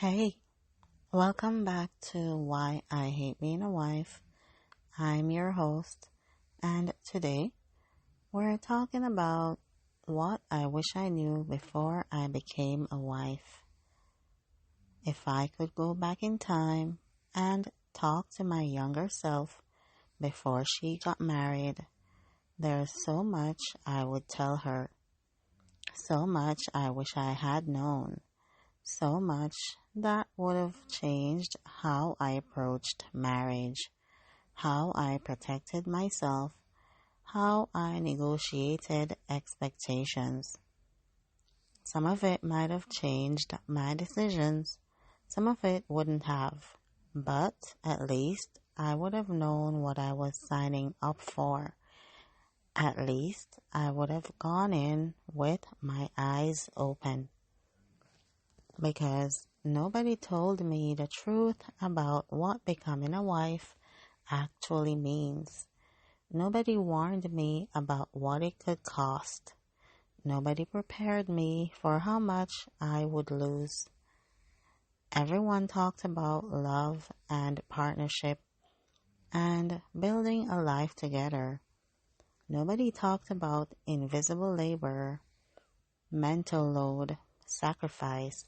Hey, welcome back to Why I Hate Being a Wife. I'm your host, and today we're talking about what I wish I knew before I became a wife. If I could go back in time and talk to my younger self before she got married, there's so much I would tell her, so much I wish I had known. So much that would have changed how I approached marriage, how I protected myself, how I negotiated expectations. Some of it might have changed my decisions, some of it wouldn't have, but at least I would have known what I was signing up for. At least I would have gone in with my eyes open. Because nobody told me the truth about what becoming a wife actually means. Nobody warned me about what it could cost. Nobody prepared me for how much I would lose. Everyone talked about love and partnership and building a life together. Nobody talked about invisible labor, mental load, sacrifice,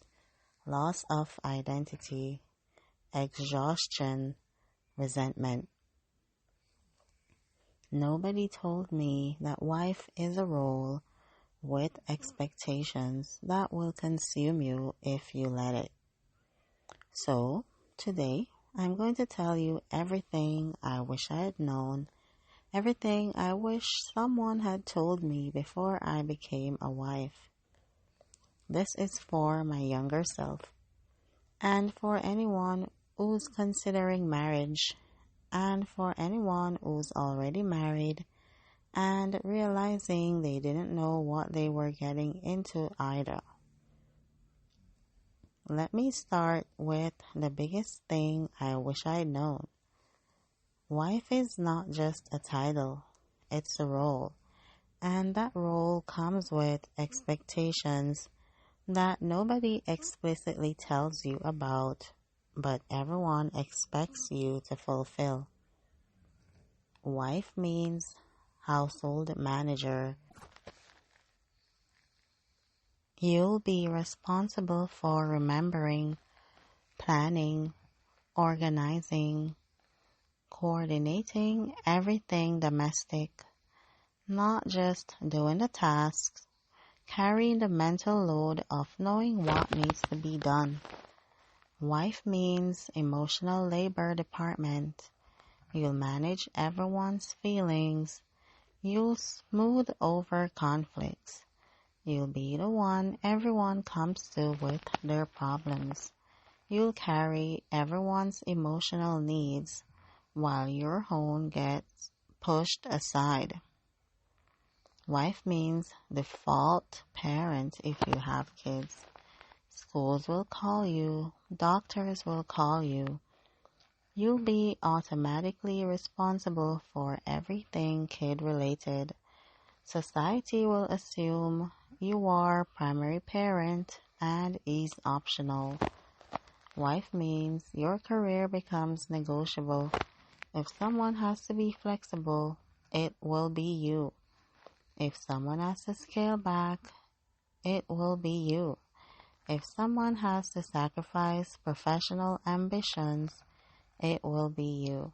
loss of identity, exhaustion, resentment. Nobody told me that wife is a role with expectations that will consume you if you let it. So, today, I'm going to tell you everything I wish I had known, everything I wish someone had told me before I became a wife. This is for my younger self. And for anyone who's considering marriage, and for anyone who's already married and realizing they didn't know what they were getting into either. Let me start with the biggest thing I wish I'd known. Wife is not just a title, it's a role, and that role comes with expectations that nobody explicitly tells you about, but everyone expects you to fulfill. Wife means household manager. You'll be responsible for remembering, planning, organizing, coordinating everything domestic, not just doing the tasks, carrying the mental load of knowing what needs to be done. Wife means emotional labor department. You'll manage everyone's feelings. You'll smooth over conflicts. You'll be the one everyone comes to with their problems. You'll carry everyone's emotional needs while your own gets pushed aside. Wife means default parent if you have kids. Schools will call you. Doctors will call you. You'll be automatically responsible for everything kid-related. Society will assume you are primary parent and is optional. Wife means your career becomes negotiable. If someone has to be flexible, it will be you. If someone has to scale back, it will be you. If someone has to sacrifice professional ambitions, it will be you.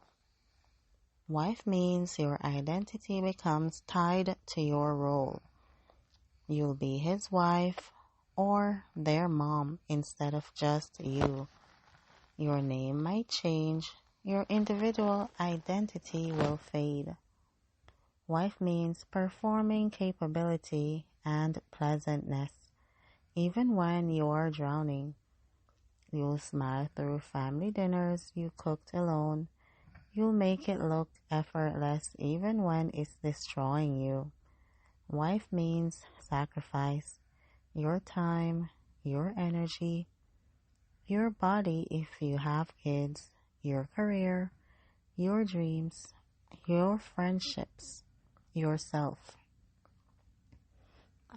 Wife means your identity becomes tied to your role. You'll be his wife or their mom instead of just you. Your name might change. Your individual identity will fade. Wife means performing capability and pleasantness, even when you are drowning. You'll smile through family dinners you cooked alone. You'll make it look effortless even when it's destroying you. Wife means sacrifice. Your time, your energy, your body if you have kids, your career, your dreams, your friendships, yourself.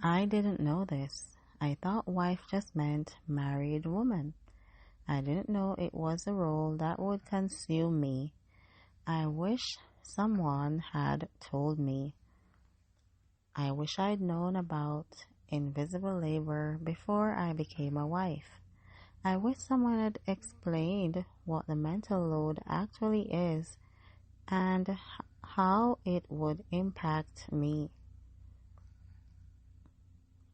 I didn't know this. I thought wife just meant married woman. I didn't know it was a role that would consume me. I wish someone had told me. I wish I'd known about invisible labor before I became a wife. I wish someone had explained what the mental load actually is and how it would impact me.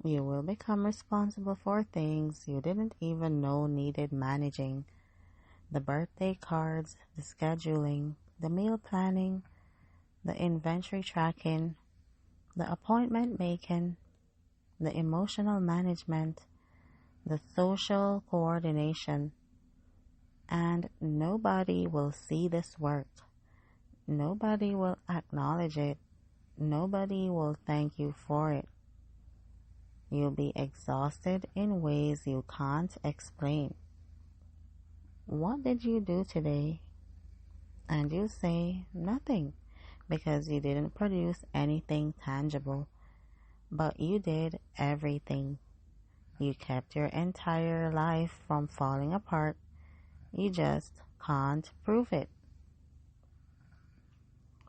You will become responsible for things you didn't even know needed managing. The birthday cards, the scheduling, the meal planning, the inventory tracking, the appointment making, the emotional management, the social coordination. And nobody will see this work. Nobody will acknowledge it. Nobody will thank you for it. You'll be exhausted in ways you can't explain. What did you do today? And you say nothing because you didn't produce anything tangible. But you did everything. You kept your entire life from falling apart. You just can't prove it.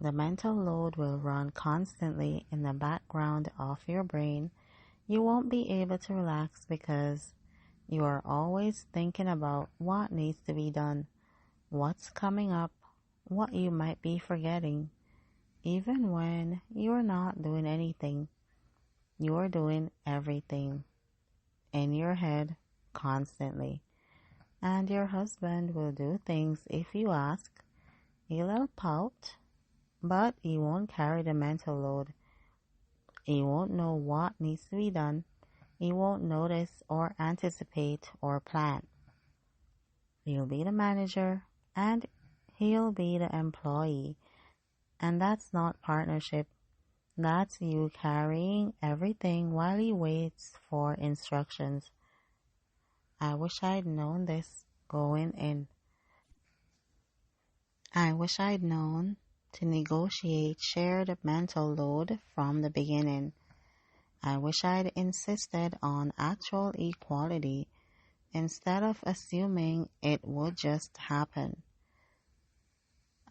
The mental load will run constantly in the background of your brain. You won't be able to relax because you are always thinking about what needs to be done, what's coming up, what you might be forgetting. Even when you're not doing anything, you're doing everything in your head constantly. And your husband will do things if you ask. He'll pout, but he won't carry the mental load. He won't know what needs to be done. He won't notice or anticipate or plan. You'll be the manager and he'll be the employee. And that's not partnership. That's you carrying everything while he waits for instructions. I wish I'd known this going in. I wish I'd known to negotiate shared mental load from the beginning. I wish I'd insisted on actual equality instead of assuming it would just happen.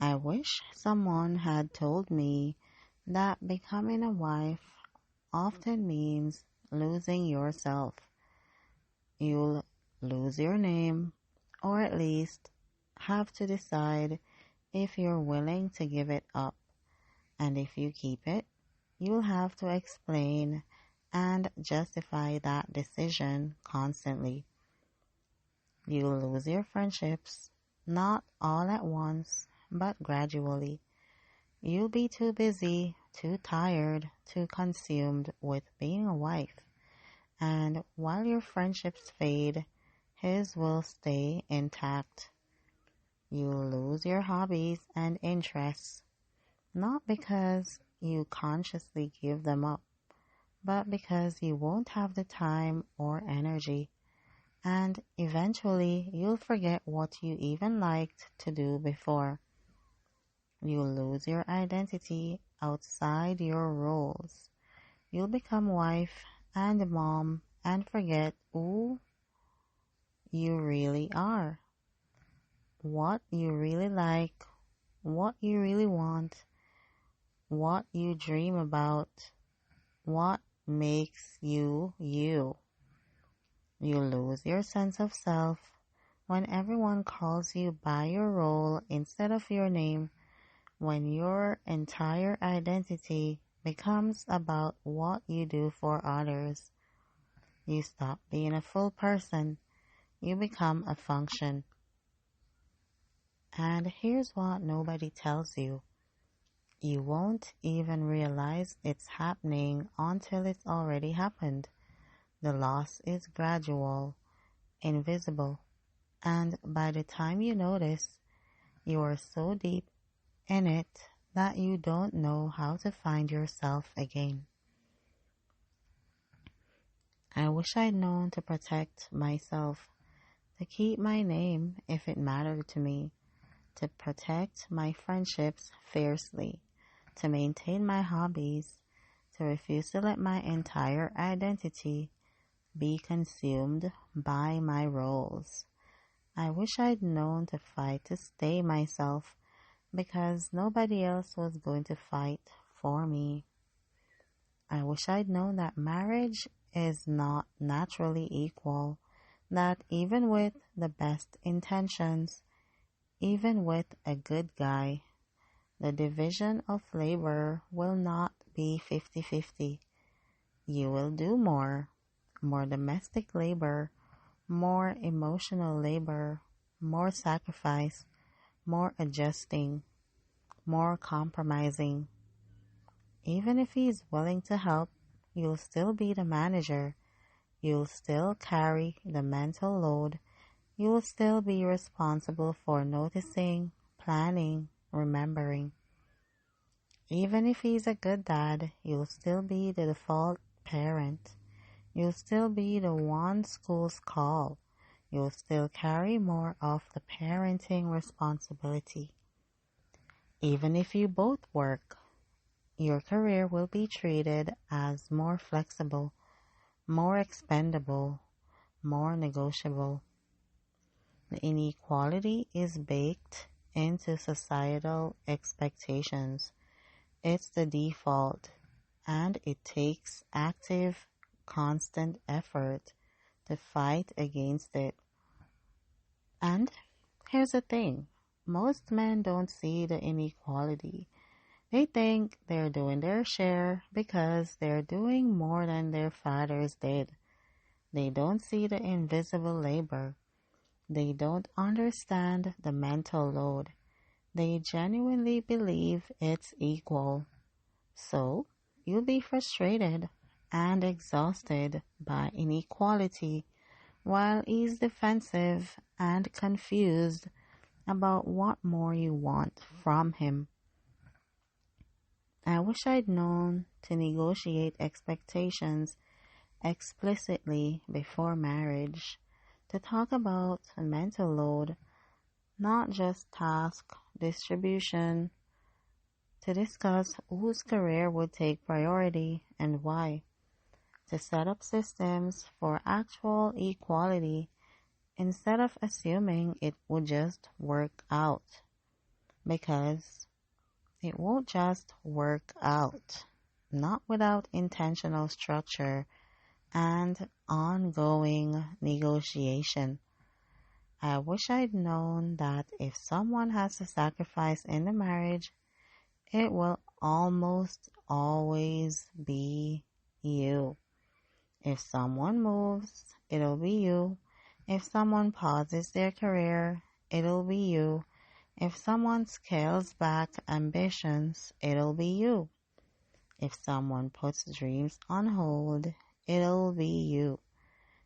I wish someone had told me that becoming a wife often means losing yourself. You'll lose your name, or at least have to decide if you're willing to give it up. And if you keep it, you'll have to explain and justify that decision constantly. You'll lose your friendships, not all at once, but gradually. You'll be too busy, too tired, too consumed with being a wife. And while your friendships fade, his will stay intact. You'll lose your hobbies and interests, not because you consciously give them up, but because you won't have the time or energy. And eventually, you'll forget what you even liked to do before. You'll lose your identity outside your roles. You'll become wife and mom and forget who you really are, what you really like, what you really want, what you dream about, what makes you you. You lose your sense of self when everyone calls you by your role instead of your name, when your entire identity becomes about what you do for others. You stop being a full person. You become a function. And here's what nobody tells you. You won't even realize it's happening until it's already happened. The loss is gradual, invisible, and by the time you notice, you are so deep in it that you don't know how to find yourself again. I wish I'd known to protect myself, to keep my name if it mattered to me, to protect my friendships fiercely, to maintain my hobbies, to refuse to let my entire identity be consumed by my roles. I wish I'd known to fight to stay myself because nobody else was going to fight for me. I wish I'd known that marriage is not naturally equal, that even with the best intentions, even with a good guy, the division of labor will not be 50-50. You will do more domestic labor, more emotional labor, more sacrifice, more adjusting, more compromising. Even if he's willing to help, you'll still be the manager. You'll still carry the mental load. You'll still be responsible for noticing, planning, remembering. Even if he's a good dad, you'll still be the default parent. You'll still be the one schools call. You'll still carry more of the parenting responsibility. Even if you both work, your career will be treated as more flexible, more expendable, more negotiable. The inequality is baked into societal expectations. It's the default, and it takes active, constant effort to fight against it. And here's the thing. Most men don't see the inequality. They think they're doing their share because they're doing more than their fathers did. They don't see the invisible labor. They don't understand the mental load. They genuinely believe it's equal. So, you'll be frustrated and exhausted by inequality while he's defensive and confused about what more you want from him. I wish I'd known to negotiate expectations explicitly before marriage, to talk about mental load, not just task distribution, to discuss whose career would take priority and why, to set up systems for actual equality instead of assuming it would just work out. Because it won't just work out, not without intentional structure and ongoing negotiation. I wish I'd known that if someone has to sacrifice in the marriage, it will almost always be you. If someone moves, it'll be you. If someone pauses their career, it'll be you. If someone scales back ambitions, it'll be you. If someone puts dreams on hold, it'll be you.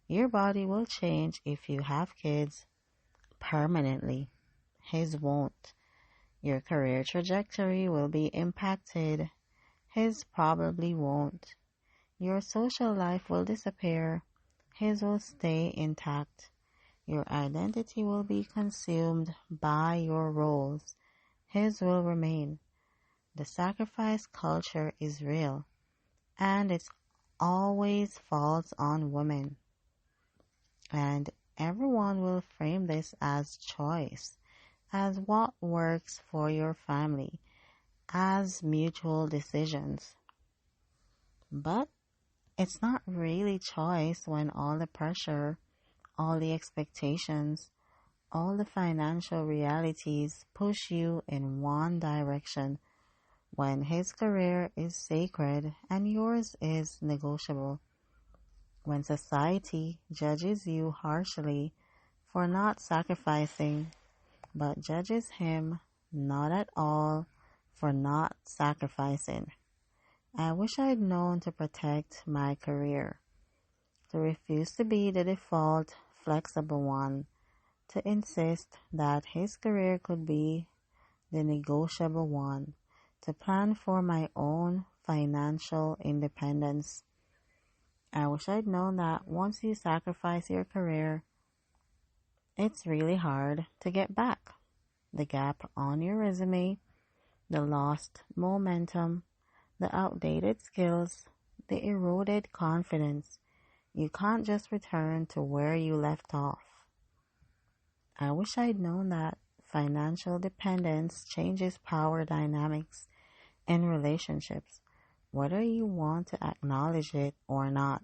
Your body will change if you have kids permanently. His won't. Your career trajectory will be impacted. His probably won't. Your social life will disappear. His will stay intact. Your identity will be consumed by your roles. His will remain. The sacrifice culture is real, and it always falls on women. And everyone will frame this as choice, as what works for your family, as mutual decisions. But it's not really choice when all the pressure, all the expectations, all the financial realities push you in one direction, when his career is sacred and yours is negotiable. When society judges you harshly for not sacrificing, but judges him not at all for not sacrificing. I wish I'd known to protect my career, to refuse to be the default flexible one, to insist that his career could be the negotiable one, to plan for my own financial independence. I wish I'd known that once you sacrifice your career, it's really hard to get back. The gap on your resume, the lost momentum, the outdated skills, the eroded confidence. You can't just return to where you left off. I wish I'd known that financial dependence changes power dynamics in relationships, whether you want to acknowledge it or not.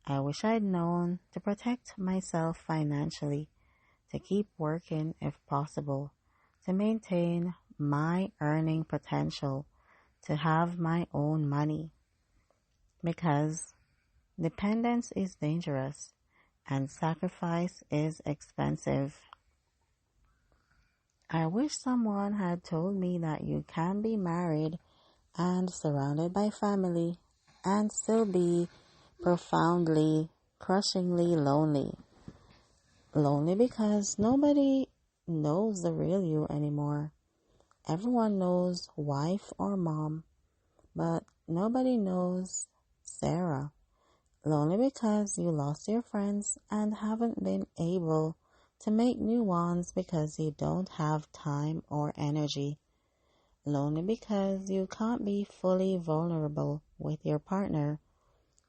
I wish I'd known to protect myself financially, to keep working if possible, to maintain my earning potential, to have my own money. Because dependence is dangerous and sacrifice is expensive. I wish someone had told me that you can be married and surrounded by family and still be profoundly, crushingly lonely. Lonely because nobody knows the real you anymore. Everyone knows wife or mom, but nobody knows Sarah. Lonely because you lost your friends and haven't been able to make new ones because you don't have time or energy. Lonely because you can't be fully vulnerable with your partner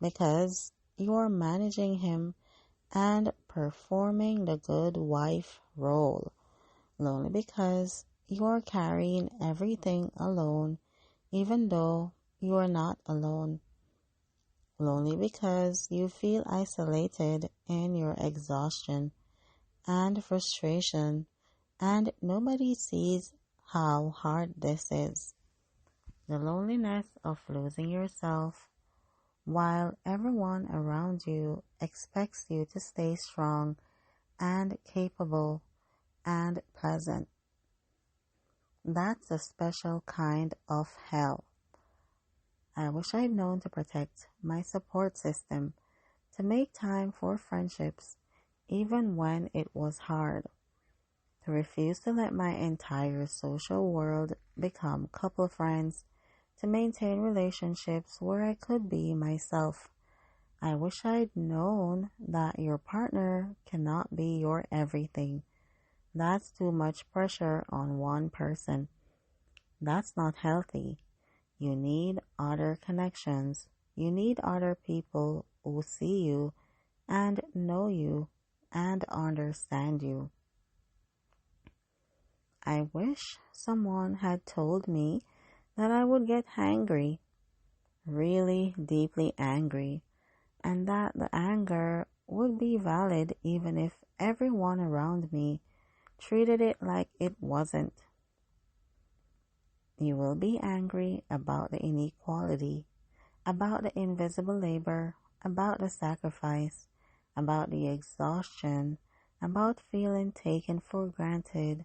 because you're managing him and performing the good wife role. Lonely because you're carrying everything alone even though you're not alone. Lonely because you feel isolated in your exhaustion and frustration and nobody sees how hard this is. The loneliness of losing yourself while everyone around you expects you to stay strong and capable and pleasant. That's a special kind of hell. I wish I'd known to protect my support system, to make time for friendships even when it was hard, to refuse to let my entire social world become couple friends, to maintain relationships where I could be myself. I wish I'd known that your partner cannot be your everything. That's too much pressure on one person. That's not healthy. You need other connections. You need other people who see you and know you and understand you. I wish someone had told me that I would get hangry, really deeply angry, and that the anger would be valid even if everyone around me treated it like it wasn't. You will be angry about the inequality, about the invisible labor, about the sacrifice, about the exhaustion, about feeling taken for granted,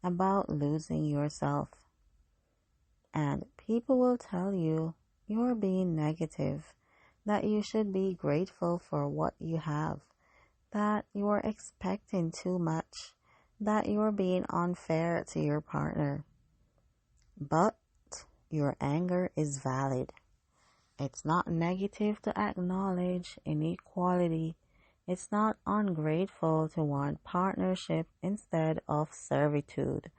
about losing yourself. And people will tell you you're being negative, that you should be grateful for what you have, that you're expecting too much, that you're being unfair to your partner. But your anger is valid. It's not negative to acknowledge inequality. It's not ungrateful to want partnership instead of servitude.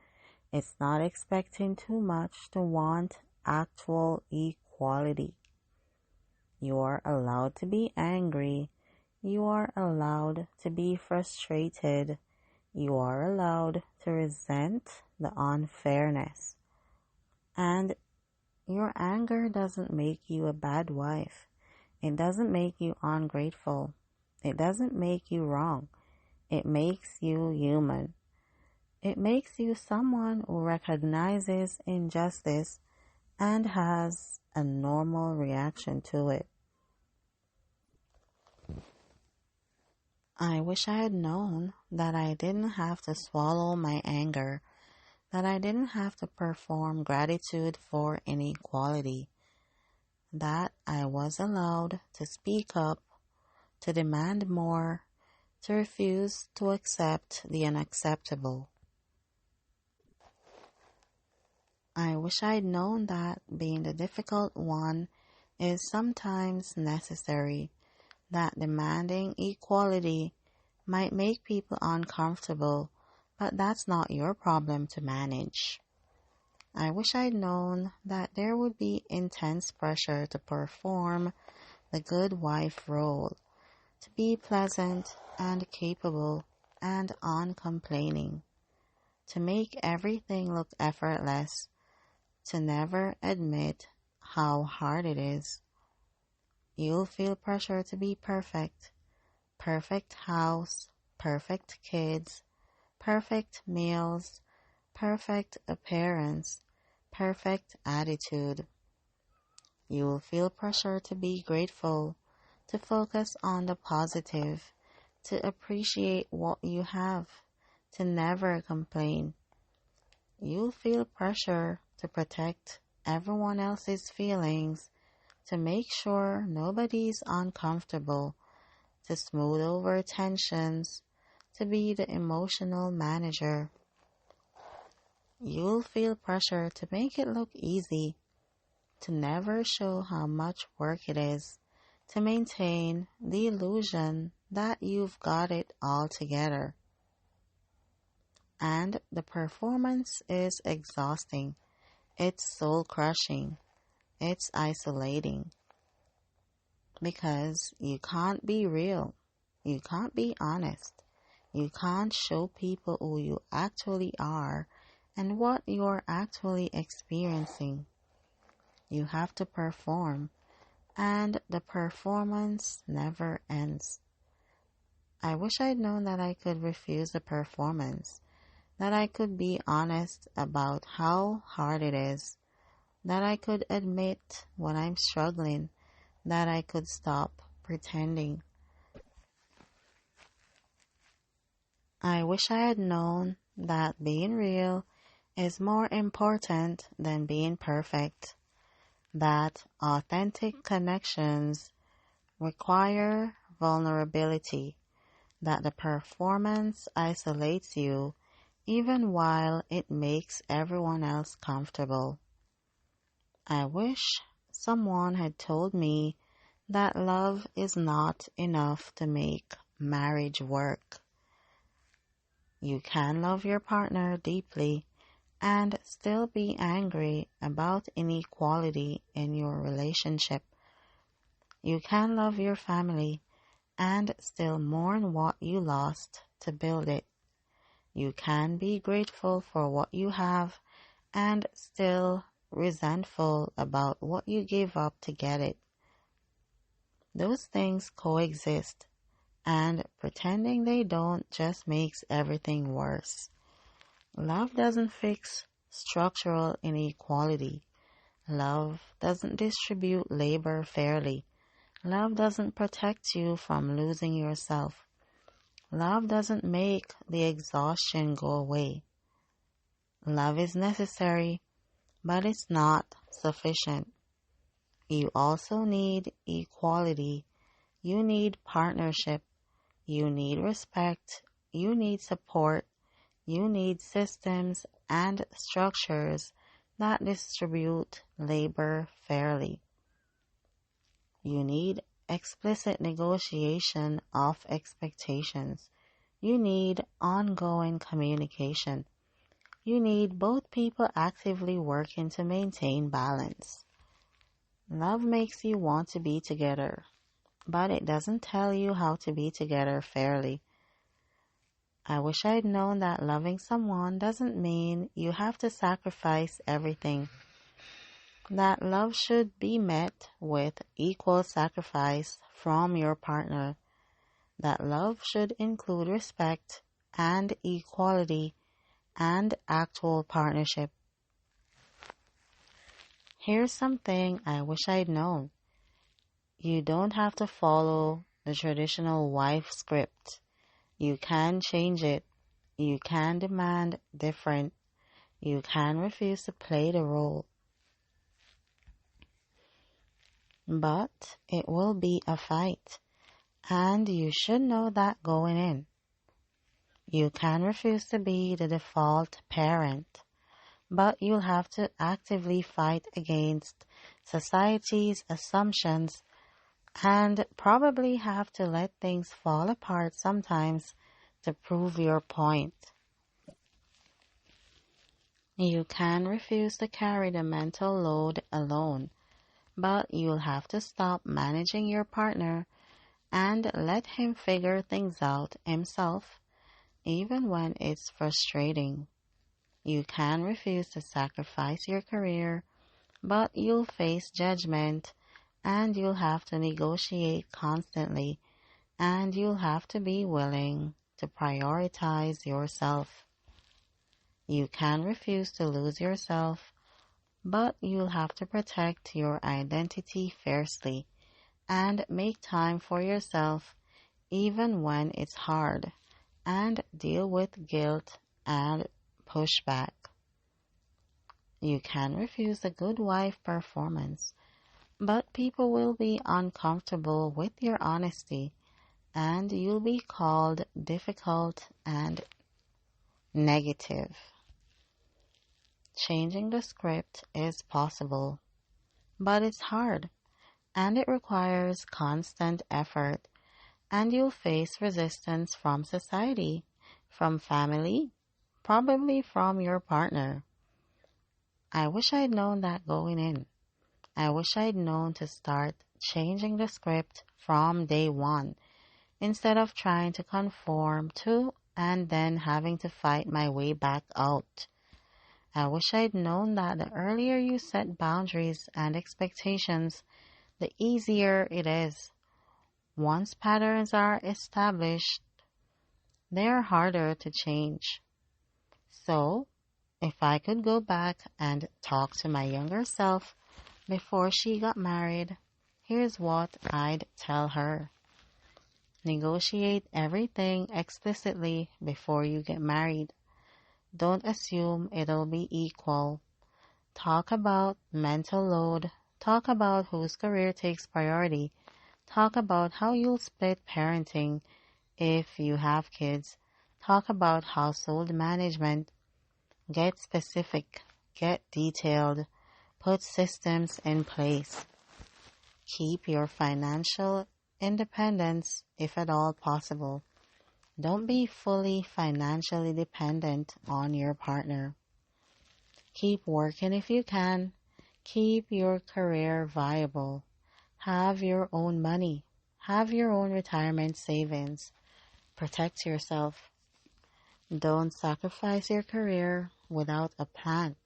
It's not expecting too much to want actual equality. You are allowed to be angry. You are allowed to be frustrated. You are allowed to resent the unfairness. And your anger doesn't make you a bad wife. It doesn't make you ungrateful. It doesn't make you wrong. It makes you human. It makes you someone who recognizes injustice and has a normal reaction to it. I wish I had known that I didn't have to swallow my anger, that I didn't have to perform gratitude for inequality, that I was allowed to speak up, to demand more, to refuse to accept the unacceptable. I wish I'd known that being the difficult one is sometimes necessary, that demanding equality might make people uncomfortable, but that's not your problem to manage. I wish I'd known that there would be intense pressure to perform the good wife role, to be pleasant and capable, and uncomplaining, to make everything look effortless, to never admit how hard it is. You'll feel pressure to be perfect. Perfect house, perfect kids, perfect meals, perfect appearance, perfect attitude. You'll feel pressure to be grateful, to focus on the positive, to appreciate what you have, to never complain. You'll feel pressure to protect everyone else's feelings, to make sure nobody's uncomfortable, to smooth over tensions, to be the emotional manager. You'll feel pressure to make it look easy, to never show how much work it is, to maintain the illusion that you've got it all together. And the performance is exhausting. It's soul crushing. It's isolating. Because you can't be real. You can't be honest. You can't show people who you actually are and what you're actually experiencing. You have to perform, and the performance never ends. I wish I'd known that I could refuse the performance, that I could be honest about how hard it is, that I could admit when I'm struggling, that I could stop pretending. I wish I had known that being real is more important than being perfect, that authentic connections require vulnerability, that the performance isolates you even while it makes everyone else comfortable. I wish someone had told me that love is not enough to make marriage work. You can love your partner deeply and still be angry about inequality in your relationship. You can love your family and still mourn what you lost to build it. You can be grateful for what you have and still resentful about what you gave up to get it. Those things coexist, and pretending they don't just makes everything worse. Love doesn't fix structural inequality. Love doesn't distribute labor fairly. Love doesn't protect you from losing yourself. Love doesn't make the exhaustion go away. Love is necessary, but it's not sufficient. You also need equality. You need partnership. You need respect. You need support. You need systems and structures that distribute labor fairly. You need explicit negotiation of expectations. You need ongoing communication. You need both people actively working to maintain balance. Love makes you want to be together, but it doesn't tell you how to be together fairly. I wish I'd known that loving someone doesn't mean you have to sacrifice everything. That love should be met with equal sacrifice from your partner. That love should include respect and equality and actual partnership. Here's something I wish I'd known. You don't have to follow the traditional wife script. You can change it. You can demand different. You can refuse to play the role. But it will be a fight, and you should know that going in. You can refuse to be the default parent, but you'll have to actively fight against society's assumptions and probably have to let things fall apart sometimes to prove your point. You can refuse to carry the mental load alone, but you'll have to stop managing your partner and let him figure things out himself. even when it's frustrating. You can refuse to sacrifice your career, but you'll face judgment and you'll have to negotiate constantly and you'll have to be willing to prioritize yourself. You can refuse to lose yourself, but you'll have to protect your identity fiercely and make time for yourself even when it's hard and deal with guilt and pushback. You can refuse a good wife performance, but people will be uncomfortable with your honesty and you'll be called difficult and negative. Changing the script is possible, but it's hard and it requires constant effort, and you'll face resistance from society, from family, probably from your partner. I wish I'd known that going in. I wish I'd known to start changing the script from day one instead of trying to conform to and then having to fight my way back out. I wish I'd known that the earlier you set boundaries and expectations, the easier it is. Once patterns are established, they are harder to change. So, if I could go back and talk to my younger self before she got married, here's what I'd tell her. Negotiate everything explicitly before you get married. Don't assume it'll be equal. Talk about mental load. Talk about whose career takes priority. Talk about how you'll split parenting if you have kids. Talk about household management. Get specific. Get detailed. Put systems in place. Keep your financial independence if at all possible. Don't be fully financially dependent on your partner. Keep working if you can. Keep your career viable. Have your own money. Have your own retirement savings. Protect yourself. Don't sacrifice your career without a plan.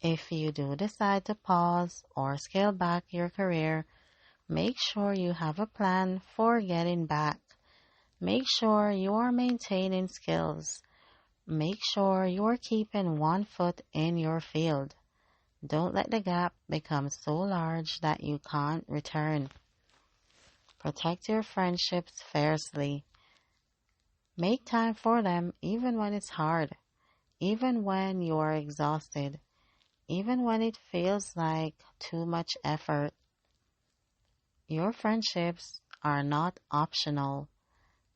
If you do decide to pause or scale back your career, make sure you have a plan for getting back. Make sure you are maintaining skills. Make sure you are keeping one foot in your field. Don't let the gap become so large that you can't return. Protect your friendships fiercely. Make time for them even when it's hard, even when you are exhausted, even when it feels like too much effort. Your friendships are not optional.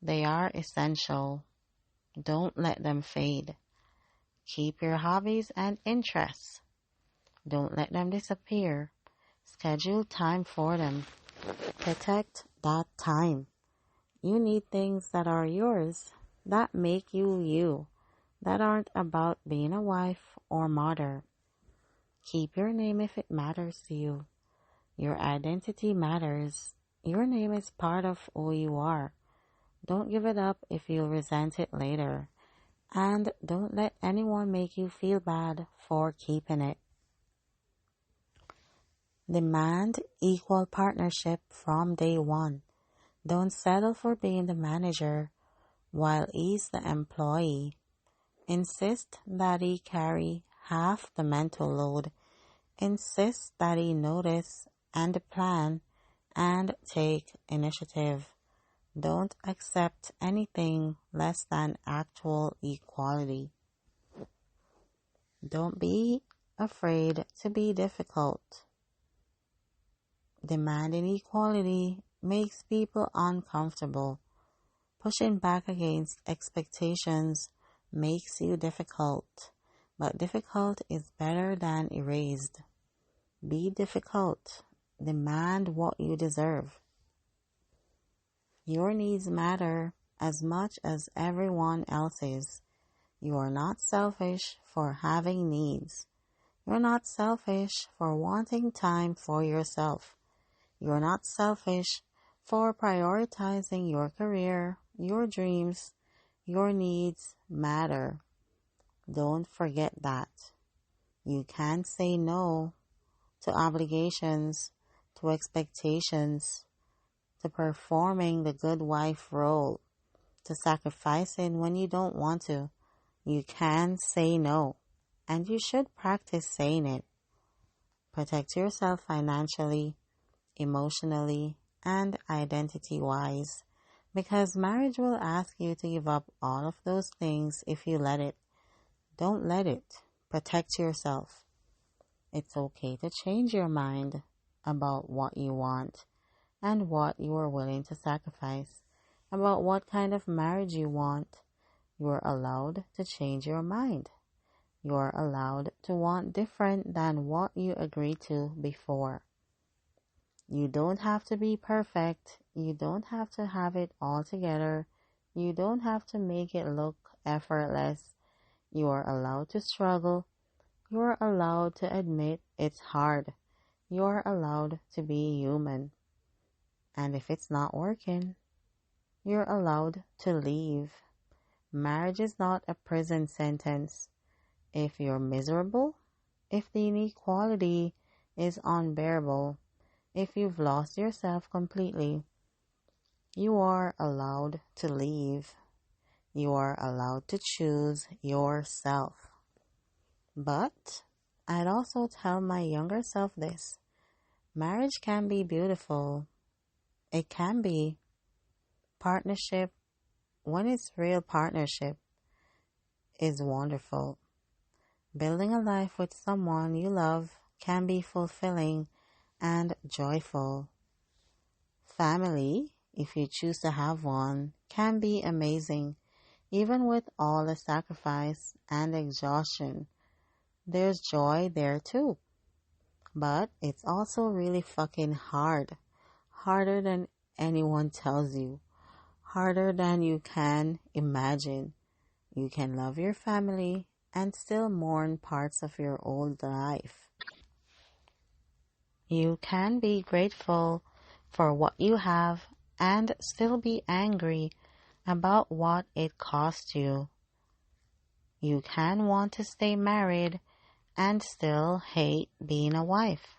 They are essential. Don't let them fade. Keep your hobbies and interests. Don't let them disappear. Schedule time for them. Protect that time. You need things that are yours, that make you you, that aren't about being a wife or mother. Keep your name if it matters to you. Your identity matters. Your name is part of who you are. Don't give it up if you resent it later. And don't let anyone make you feel bad for keeping it. Demand equal partnership from day one. Don't settle for being the manager while he's the employee. Insist that he carry half the mental load. Insist that he notice and plan and take initiative. Don't accept anything less than actual equality. Don't be afraid to be difficult. Demanding equality makes people uncomfortable. Pushing back against expectations makes you difficult, but difficult is better than erased. Be difficult. Demand what you deserve. Your needs matter as much as everyone else's. You are not selfish for having needs. You're not selfish for wanting time for yourself. You're not selfish for prioritizing your career your dreams, your needs matter. Don't forget that. You can't say no to obligations, to expectations, to performing the good wife role, to sacrificing when you don't want to. You can say no, and you should practice saying it. Protect yourself financially, emotionally, and identity-wise, because marriage will ask you to give up all of those things if you let it. Don't let it. Protect yourself. It's okay to change your mind about what you want and what you are willing to sacrifice, about what kind of marriage you want. You are allowed to change your mind. You are allowed to want different than what you agreed to before. You don't have to be perfect. You don't have to have it all together. You don't have to make it look effortless. You are allowed to struggle. You are allowed to admit it's hard. You are allowed to be human. And if it's not working, you're allowed to leave. Marriage is not a prison sentence. If you're miserable, if the inequality is unbearable, if you've lost yourself completely, you are allowed to leave. You are allowed to choose yourself. But I'd also tell my younger self this. Marriage can be beautiful. It can be. Partnership, when it's real partnership, is wonderful. Building a life with someone you love can be fulfilling and joyful. Family, if you choose to have one, can be amazing, even with all the sacrifice and exhaustion. There's joy there too. But it's also really fucking hard. Harder than anyone tells you. Harder than you can imagine. You can love your family and still mourn parts of your old life. You can be grateful for what you have and still be angry about what it cost you. You can want to stay married and still hate being a wife.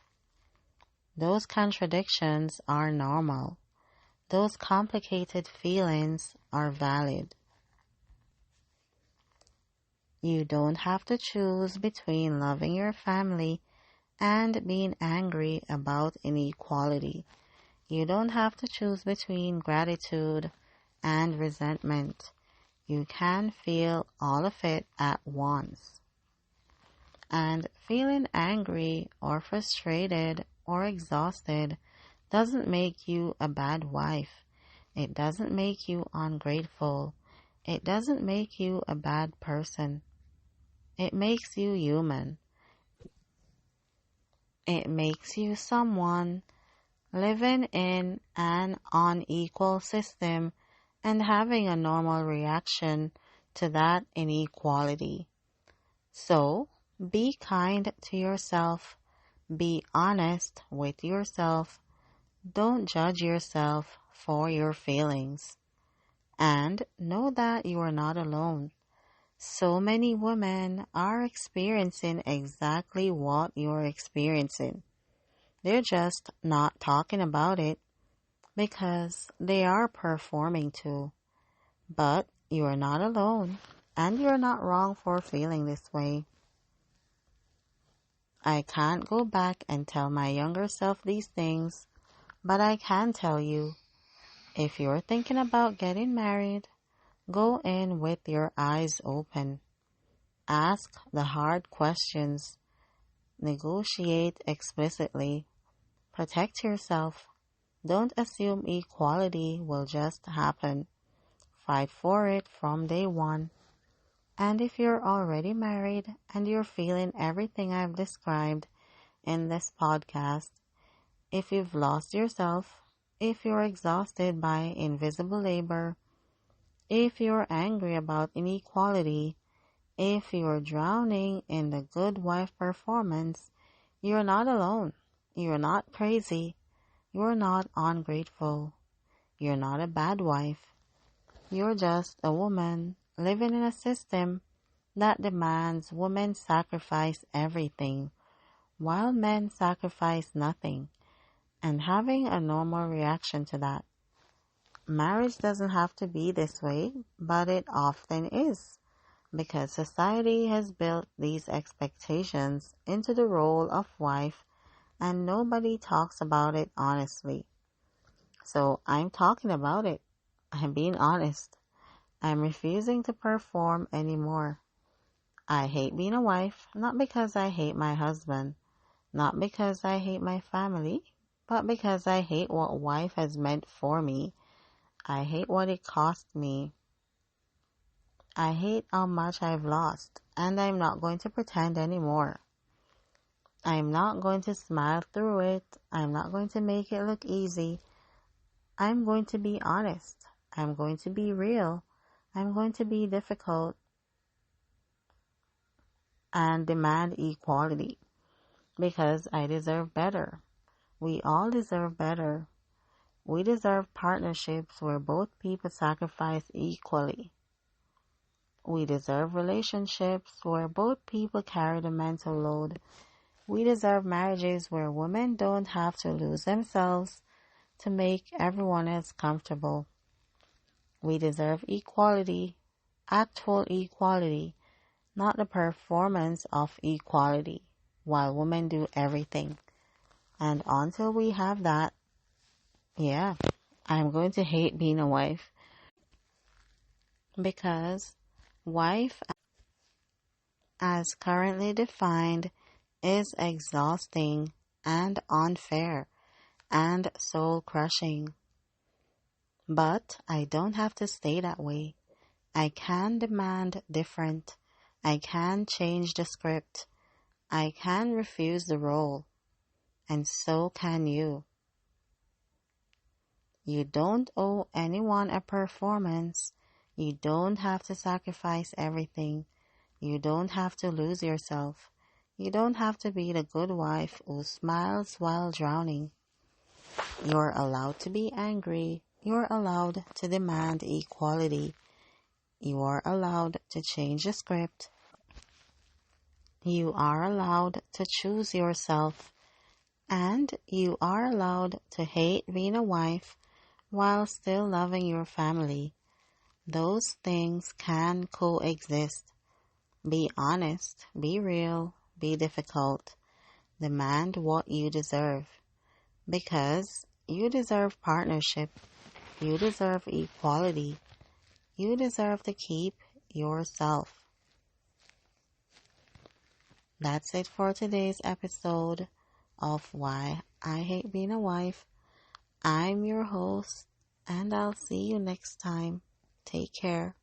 Those contradictions are normal. Those complicated feelings are valid. You don't have to choose between loving your family and being angry about inequality. You don't have to choose between gratitude and resentment. You can feel all of it at once. And feeling angry or frustrated or exhausted doesn't make you a bad wife. It doesn't make you ungrateful. It doesn't make you a bad person. It makes you human. It makes you someone living in an unequal system and having a normal reaction to that inequality. So, be kind to yourself. Be honest with yourself. Don't judge yourself for your feelings. And know that you are not alone. So many women are experiencing exactly what you're experiencing. They're just not talking about it because they are performing too. But you are not alone, and you're not wrong for feeling this way. I can't go back and tell my younger self these things, but I can tell you, if you're thinking about getting married, go in with your eyes open. Ask the hard questions. Negotiate explicitly. Protect yourself. Don't assume equality will just happen. Fight for it from day one. And if you're already married and you're feeling everything I've described in this podcast, if you've lost yourself, if you're exhausted by invisible labor, if you're angry about inequality, if you're drowning in the good wife performance, you're not alone. You're not crazy. You're not ungrateful. You're not a bad wife. You're just a woman living in a system that demands women sacrifice everything while men sacrifice nothing, and having a normal reaction to that. Marriage doesn't have to be this way, but it often is, because society has built these expectations into the role of wife and nobody talks about it honestly. So I'm talking about it. I'm being honest. I'm refusing to perform anymore. I hate being a wife, not because I hate my husband, not because I hate my family, but because I hate what wife has meant for me. I hate what it cost me. I hate how much I've lost, and I'm not going to pretend anymore. I'm not going to smile through it. I'm not going to make it look easy. I'm going to be honest. I'm going to be real. I'm going to be difficult and demand equality because I deserve better. We all deserve better. We deserve partnerships where both people sacrifice equally. We deserve relationships where both people carry the mental load. We deserve marriages where women don't have to lose themselves to make everyone else comfortable. We deserve equality, actual equality, not the performance of equality, while women do everything. And until we have that, yeah, I'm going to hate being a wife. Because wife, as currently defined, is exhausting and unfair and soul crushing. But I don't have to stay that way. I can demand different. I can change the script. I can refuse the role. And so can you. You don't owe anyone a performance. You don't have to sacrifice everything. You don't have to lose yourself. You don't have to be the good wife who smiles while drowning. You're allowed to be angry. You're allowed to demand equality. You are allowed to change the script. You are allowed to choose yourself. And you are allowed to hate being a wife while still loving your family. Those things can coexist. Be honest, be real, be difficult. Demand what you deserve. Because you deserve partnership. You deserve equality. You deserve to keep yourself. That's it for today's episode of Why I Hate Being a Wife. I'm your host, and I'll see you next time. Take care.